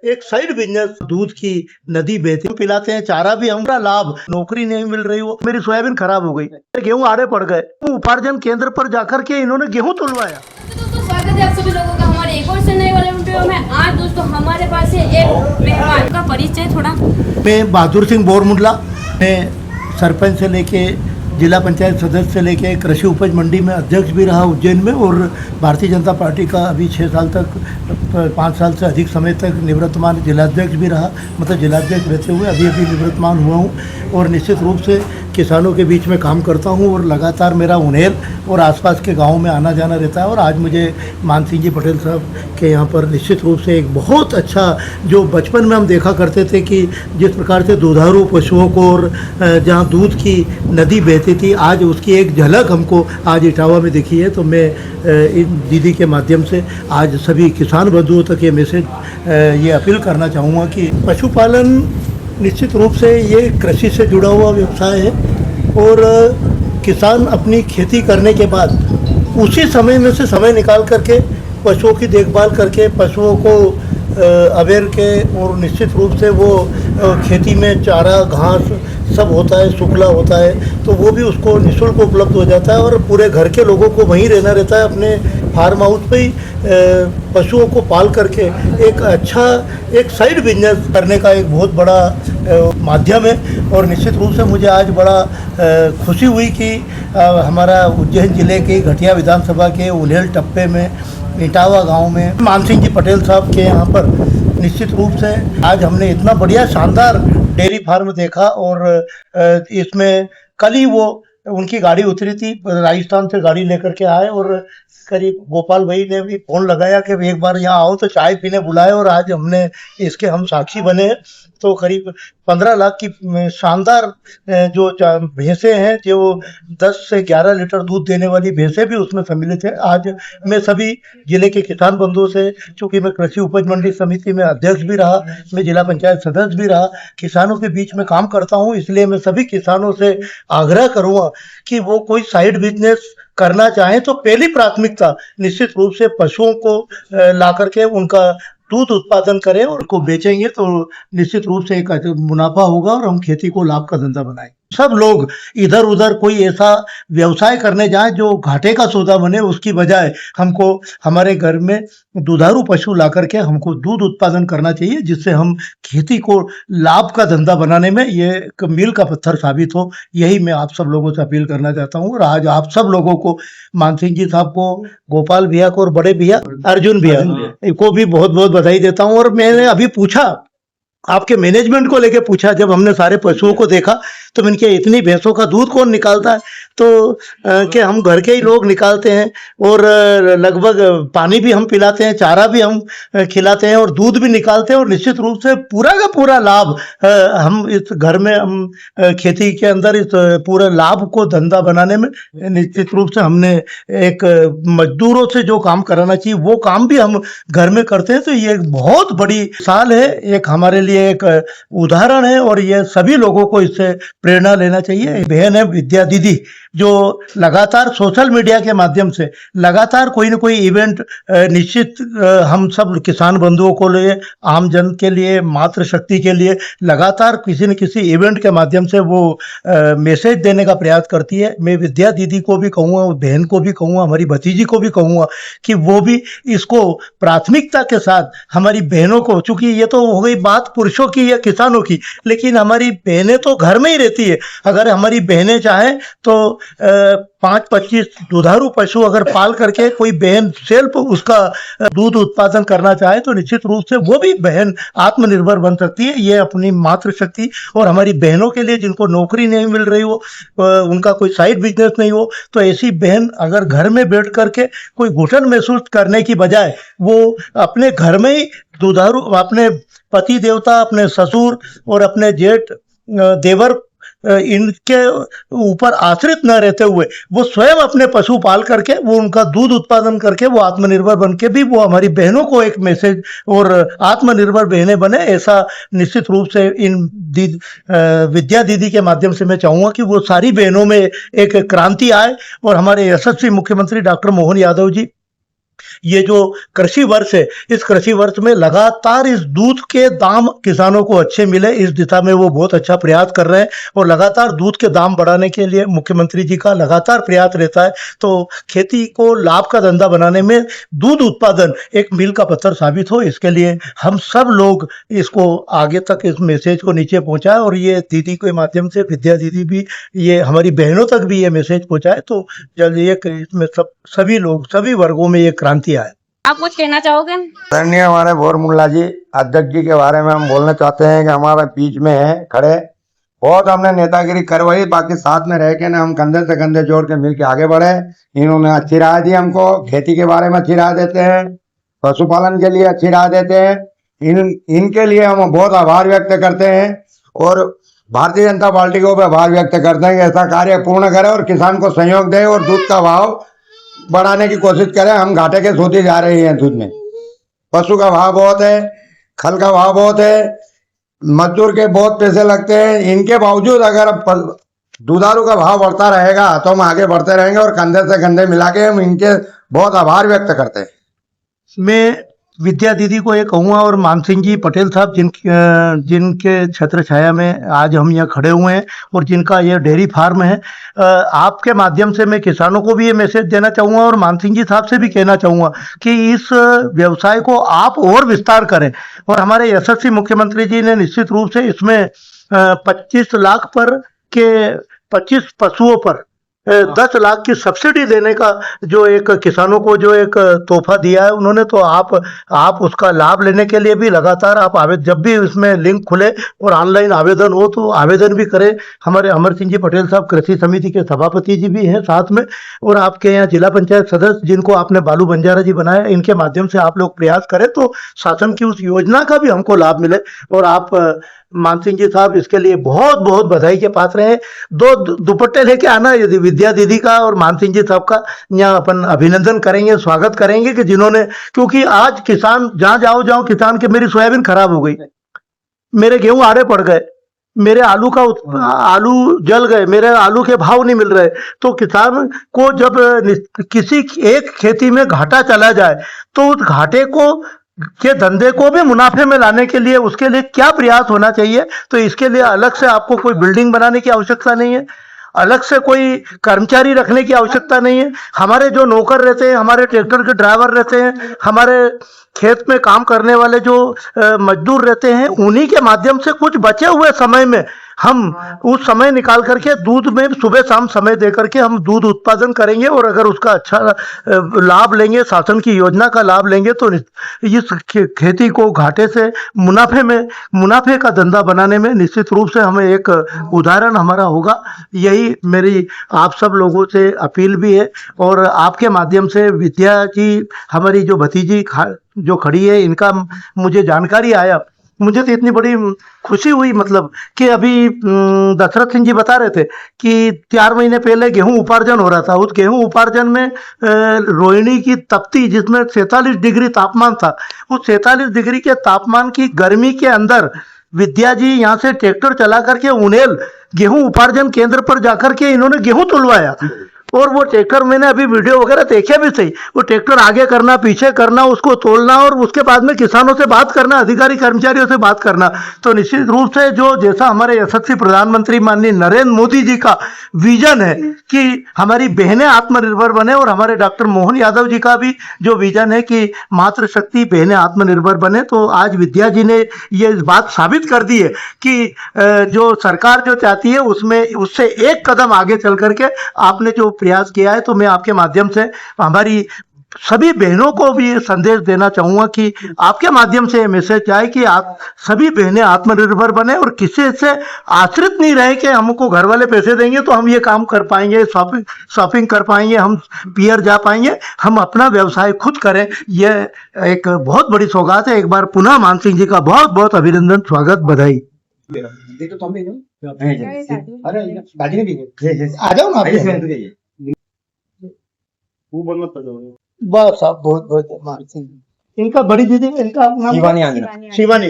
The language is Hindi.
एक साइड बिजनेस दूध की नदी बहती पिलाते हैं, चारा भी हमारा लाभ, नौकरी नहीं मिल रही हो, मेरी सोयाबीन खराब हो गई, गेहूं आड़े पड़ गए, उपार्जन केंद्र पर जाकर के इन्होंने गेहूं तुलवाया। दोस्तों स्वागत है आप सभी लोगों का हमारे एक और से नए वाले वीडियो में। आज दोस्तों हमारे पास है एक मेहमान का परिचय थोड़ा। मैं बहादुर सिंह बोरमुंडला, मैं सरपंच से लेके जिला पंचायत सदस्य से लेके कृषि उपज मंडी में अध्यक्ष भी रहा उज्जैन में, और भारतीय जनता पार्टी का अभी 6 साल तक 5 साल से अधिक समय तक निवृत्तमान जिलाध्यक्ष भी रहा, मतलब जिलाध्यक्ष रहते हुए अभी निवृत्तमान हुआ हूँ। और निश्चित रूप से किसानों के बीच में काम करता हूँ और लगातार मेरा उन्हेल और आसपास के गाँव में आना जाना रहता है। और आज मुझे मान सिंह जी पटेल साहब के यहाँ पर निश्चित रूप से एक बहुत अच्छा, जो बचपन में हम देखा करते थे कि जिस प्रकार से दुधारू पशुओं को और जहाँ दूध की नदी बहती थी, आज उसकी एक झलक हमको आज इटावा में दिखी है। तो मैं इन दीदी के माध्यम से आज सभी किसान बंधुओं तक ये मैसेज, ये अपील करना चाहूँगा कि पशुपालन निश्चित रूप से ये कृषि से जुड़ा हुआ व्यवसाय है, और किसान अपनी खेती करने के बाद उसी समय में से समय निकाल करके पशुओं की देखभाल करके पशुओं को अवेयर के, और निश्चित रूप से वो खेती में चारा घास सब होता है, शुक्ला होता है, तो वो भी उसको निःशुल्क उपलब्ध हो जाता है। और पूरे घर के लोगों को वहीं रहना रहता है, अपने फार्म हाउस पे ही पशुओं को पाल करके एक अच्छा एक साइड बिजनेस करने का एक बहुत बड़ा माध्यम है। और निश्चित रूप से मुझे आज बड़ा खुशी हुई कि हमारा उज्जैन जिले के घटिया विधानसभा के उल्हेल टप्पे में इटावा गांव में मान सिंह जी पटेल साहब के यहाँ पर निश्चित रूप से आज हमने इतना बढ़िया शानदार डेयरी फार्म देखा। और इसमें कल ही वो उनकी गाड़ी उतरी थी, राजस्थान से गाड़ी लेकर के आए, और करीब गोपाल भाई ने भी फोन लगाया कि एक बार यहाँ आओ तो चाय पीने बुलाए, और आज हमने इसके हम साक्षी बने। तो करीब 15 लाख की शानदार जो भैंसें हैं, जो 10 से 11 लीटर दूध देने वाली भैंसें भी उसमें सम्मिलित है। आज मैं सभी जिले के किसान बंधुओं से, चूंकि मैं कृषि उपज मंडी समिति में अध्यक्ष भी रहा, मैं जिला पंचायत सदस्य भी रहा, किसानों के बीच में काम करता हूँ, इसलिए मैं सभी किसानों से आग्रह करूँगा कि वो कोई साइड बिजनेस करना चाहें तो पहली प्राथमिकता निश्चित रूप से पशुओं को ला करके उनका दूध उत्पादन करें, और को बेचेंगे तो निश्चित रूप से एक मुनाफा होगा और हम खेती को लाभ का धंधा बनाएं। सब लोग इधर उधर कोई ऐसा व्यवसाय करने जाएं जो घाटे का सौदा बने, उसकी बजाय हमको हमारे घर में दुधारू पशु ला करके हमको दूध उत्पादन करना चाहिए, जिससे हम खेती को लाभ का धंधा बनाने में ये एक मील का पत्थर साबित हो। यही मैं आप सब लोगों से अपील करना चाहता हूँ। और आज आप सब लोगों को, मान सिंह जी साहब को, गोपाल भैया को, और बड़े भैया अर्जुन भैया को भी बहुत बहुत बधाई देता हूँ। और मैंने अभी पूछा, आपके मैनेजमेंट को लेके पूछा, जब हमने सारे पशुओं को देखा तो मैंने कहा इतनी भैंसों का दूध कौन निकालता है, तो कि हम घर के ही लोग निकालते हैं, और लगभग पानी भी हम पिलाते हैं, चारा भी हम खिलाते हैं, और दूध भी निकालते हैं, और निश्चित रूप से पूरा का पूरा लाभ हम इस घर में हम खेती के अंदर इस पूरे लाभ को धंधा बनाने में निश्चित रूप से हमने एक मजदूरों से जो काम कराना चाहिए वो काम भी हम घर में करते हैं। तो ये एक बहुत बड़ी साल है, एक हमारे लिए एक उदाहरण है, और ये सभी लोगों को इससे प्रेरणा लेना चाहिए। बहन है विद्या दीदी, जो लगातार सोशल मीडिया के माध्यम से लगातार कोई न कोई इवेंट निश्चित हम सब किसान बंधुओं को लिए, आम जन के लिए, मातृशक्ति के लिए लगातार किसी न किसी इवेंट के माध्यम से वो मैसेज देने का प्रयास करती है। मैं विद्या दीदी को भी कहूँगा, बहन को भी कहूँगा, हमारी भतीजी को भी कहूँगा कि वो भी इसको प्राथमिकता के साथ हमारी बहनों को, चूंकि ये तो हो गई बात पुरुषों की या किसानों की, लेकिन हमारी बहनें तो घर में ही रहती है। अगर हमारी बहनें चाहें तो 5-25 दुधारू पशु अगर पाल करके कोई बहन सेल्फ उसका दूध उत्पादन करना चाहे तो निश्चित रूप से वो भी बहन आत्मनिर्भर बन सकती है। ये अपनी मातृशक्ति, और हमारी बहनों के लिए जिनको नौकरी नहीं मिल रही हो, उनका कोई साइड बिजनेस नहीं हो, तो ऐसी बहन अगर घर में बैठ करके कोई घुटन महसूस करने की बजाय वो अपने घर में ही दुधारू, अपने पति देवता, अपने ससुर और अपने जेठ देवर इनके ऊपर आश्रित न रहते हुए वो स्वयं अपने पशु पाल करके वो उनका दूध उत्पादन करके वो आत्मनिर्भर बन के भी वो हमारी बहनों को एक मैसेज और आत्मनिर्भर बहनें बने, ऐसा निश्चित रूप से इन विद्या दीदी के माध्यम से मैं चाहूँगा कि वो सारी बहनों में एक क्रांति आए। और हमारे यशस्वी मुख्यमंत्री डॉक्टर मोहन यादव जी ये जो कृषि वर्ष है, इस कृषि वर्ष में लगातार इस दूध के दाम किसानों को अच्छे मिले, इस दिशा में वो बहुत अच्छा प्रयास कर रहे हैं और लगातार दूध के दाम बढ़ाने के लिए मुख्यमंत्री जी का लगातार प्रयास रहता है। तो खेती को लाभ का धंधा बनाने में दूध उत्पादन एक मील का पत्थर साबित हो, इसके लिए हम सब लोग इसको आगे तक इस मैसेज को नीचे पहुंचाए और ये दीदी के माध्यम से विद्या दीदी भी ये हमारी बहनों तक भी ये मैसेज पहुंचाए, तो जल्द ये इसमें सभी लोग सभी वर्गों में ये क्रांति आए। आप कुछ कहना चाहोगे? आदरणीय हमारे भोर मुल्ला जी अध्यक्ष जी के बारे में हम बोलना चाहते हैं कि हमारे बीच में है खड़े, बहुत हमने नेतागिरी करवाई, बाकी साथ में रह के ना हम कंधे से कंधे जोड़ के मिल के आगे बढ़े। इन्होंने अच्छी राय दी हमको, खेती के बारे में अच्छी राय देते हैं, पशुपालन के लिए अच्छी राय देते हैं। इनके लिए हम बहुत आभार व्यक्त करते हैं और भारतीय जनता पार्टी को भी आभार व्यक्त करते हैं कि ऐसा कार्य पूर्ण करे और किसान को सहयोग दे और दूध का भाव बढ़ाने की कोशिश करें। हम घाटे के सोते जा रहे हैं दूध में, पशु का भाव बहुत है, खल का भाव बहुत है, मजदूर के बहुत पैसे लगते हैं। इनके बावजूद अगर दूधारू का भाव बढ़ता रहेगा तो हम आगे बढ़ते रहेंगे और कंधे से कंधे मिला के हम इनके बहुत आभार व्यक्त करते हैं। मैं विद्या दीदी को ये कहूँगा और मान सिंह जी पटेल साहब जिनके छत्र छाया में आज हम यहाँ खड़े हुए हैं और जिनका ये डेयरी फार्म है, आपके माध्यम से मैं किसानों को भी ये मैसेज देना चाहूँगा और मान सिंह जी साहब से भी कहना चाहूँगा कि इस व्यवसाय को आप और विस्तार करें। और हमारे यशस्वी मुख्यमंत्री जी ने निश्चित रूप से इसमें 25 लाख पर के 25 पशुओं पर 10 लाख की सब्सिडी देने का जो एक किसानों को जो एक तोहफा दिया है उन्होंने, तो आप उसका लाभ लेने के लिए भी लगातार आप आवेदन, जब भी इसमें लिंक खुले और ऑनलाइन आवेदन हो तो आवेदन भी करें। हमारे अमर सिंह जी पटेल साहब कृषि समिति के सभापति जी भी हैं साथ में, और आपके यहाँ जिला पंचायत सदस्य जिनको आपने बालू बंजारा जी बनाया, इनके माध्यम से आप लोग प्रयास करें तो शासन की उस योजना का भी हमको लाभ मिले। और आप मान सिंह जी साहब इसके लिए बहुत बहुत बधाई के पात्र हैं। 2 दुपट्टे लेके आना यदि विद्या दीदी का और मान सिंह जी साहब का, यहाँ अपन अभिनंदन करेंगे, स्वागत करेंगे कि जिन्होंने, क्योंकि आज किसान जहाँ जाओ किसान के मेरी सोयाबीन खराब हो गई, मेरे गेहूं आड़े पड़ गए, मेरे आलू जल गए, मेरे आलू के भाव नहीं मिल रहे। तो किसान को जब किसी एक खेती में घाटा चला जाए तो उस घाटे को के धंधे को भी मुनाफे में लाने के लिए उसके लिए क्या प्रयास होना चाहिए, तो इसके लिए अलग से आपको कोई बिल्डिंग बनाने की आवश्यकता नहीं है, अलग से कोई कर्मचारी रखने की आवश्यकता नहीं है। हमारे जो नौकर रहते हैं, हमारे ट्रैक्टर के ड्राइवर रहते हैं, हमारे खेत में काम करने वाले जो मजदूर रहते हैं, उन्हीं के माध्यम से कुछ बचे हुए समय में हम उस समय निकाल करके दूध में सुबह शाम समय दे करके हम दूध उत्पादन करेंगे। और अगर उसका अच्छा लाभ लेंगे, शासन की योजना का लाभ लेंगे, तो इस खेती को घाटे से मुनाफे का धंधा बनाने में निश्चित रूप से हमें एक उदाहरण हमारा होगा। यही मेरी आप सब लोगों से अपील भी है। और आपके माध्यम से विद्या जी, हमारी जो भतीजी जो खड़ी है, इनका मुझे जानकारी आया, मुझे तो इतनी बड़ी खुशी हुई, मतलब कि अभी दशरथ सिंह जी बता रहे थे कि 4 महीने पहले गेहूं उपार्जन हो रहा था। उस गेहूं उपार्जन में रोहिणी की तपती, जिसमें 47 डिग्री तापमान था, उस 47 डिग्री के तापमान की गर्मी के अंदर विद्या जी यहाँ से ट्रैक्टर चला करके उनेल गेहूं उपार्जन केंद्र पर जाकर के इन्होंने गेहूं तुलवाया। और वो ट्रैक्टर, मैंने अभी वीडियो वगैरह देखे भी सही, वो ट्रैक्टर आगे करना, पीछे करना, उसको तोलना और उसके बाद में किसानों से बात करना, अधिकारी कर्मचारियों से बात करना। तो निश्चित रूप से जो जैसा हमारे यशस्वी प्रधानमंत्री माननीय नरेंद्र मोदी जी का विजन है कि हमारी बहनें आत्मनिर्भर बने, और हमारे डॉक्टर मोहन यादव जी का भी जो विजन है कि मातृशक्ति बहनें आत्मनिर्भर बने, तो आज विद्या जी ने ये बात साबित कर दी है कि जो सरकार जो चाहती है उसमें उससे एक कदम आगे चल करके आपने जो प्रयास किया है। तो मैं आपके माध्यम से हमारी सभी बहनों को भी संदेश देना चाहूँगा कि आपके माध्यम से मैसेज आए कि आप सभी बहनें आत्मनिर्भर बने और किसी से आश्रित नहीं रहे कि हमको घर वाले पैसे देंगे तो हम ये काम कर पाएंगे, शॉपिंग कर पाएंगे, हम पियर जा पाएंगे। हम अपना व्यवसाय खुद करें, ये एक बहुत बड़ी सौगात है। एक बार पुनः मान सिंह जी का बहुत बहुत अभिनंदन, स्वागत, बधाई। आ जाओ ना, बस आप बहुत बहुत मान सिंह। इनका बड़ी दीदी, इनका नाम शिवानी।